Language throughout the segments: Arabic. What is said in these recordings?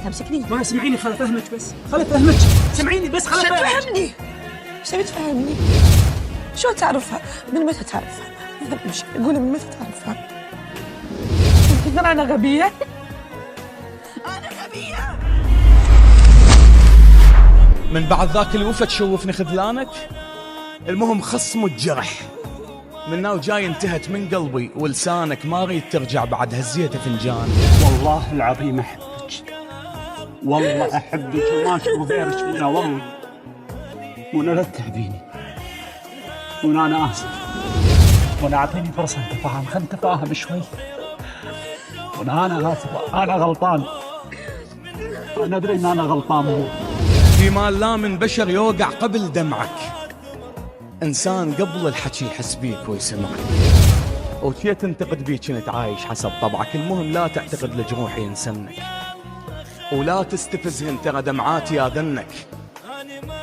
تمسكني؟ ما سمعيني، خل افهمك بس، خل افهمك، سمعيني بس، خل افهمك. تفهمني؟ ايش تبي تفهمني؟ شو تعرفها؟ من متى تعرفها؟ مش قولي من متى تعرفها؟ تقدر انا غبية؟ انا غبية؟ من بعد ذاك الوفا تشوفني خذلانك. المهم خصم الجرح من ناو جاي انتهت من قلبي ولسانك، ما اريد ترجع بعد هزية فنجان. والله العظيم احبك، والله احبك وما اشوف غيرك منها والله. وانا لا تتعبيني، وانا انا اسف، وانا اعطيني فرصه نتفاهم، خلينا نتفاهم شوي. وانا اسف، انا غلطان، انا ادري ان انا غلطان. في مال لا من بشر يوقع قبل دمعك، انسان قبل الحكي يحس بيك ويسمعك، وشي تنتقد بيك كنت عايش حسب طبعك. المهم لا تعتقد لجروحي ينسنك، ولا تستفزهن، ترى دمعاتي ياذنك،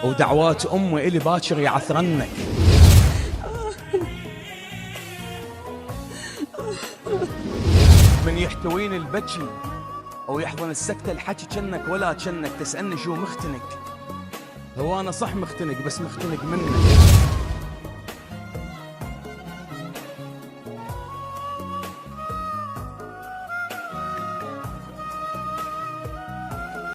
ودعوات امي الي باكر يعثرنك. من يحتويني البكي او يحضن السكتة الحكي كنك ولا كنك، تسألني شو مختنك. هو انا صح مختنق، بس مختنق منك.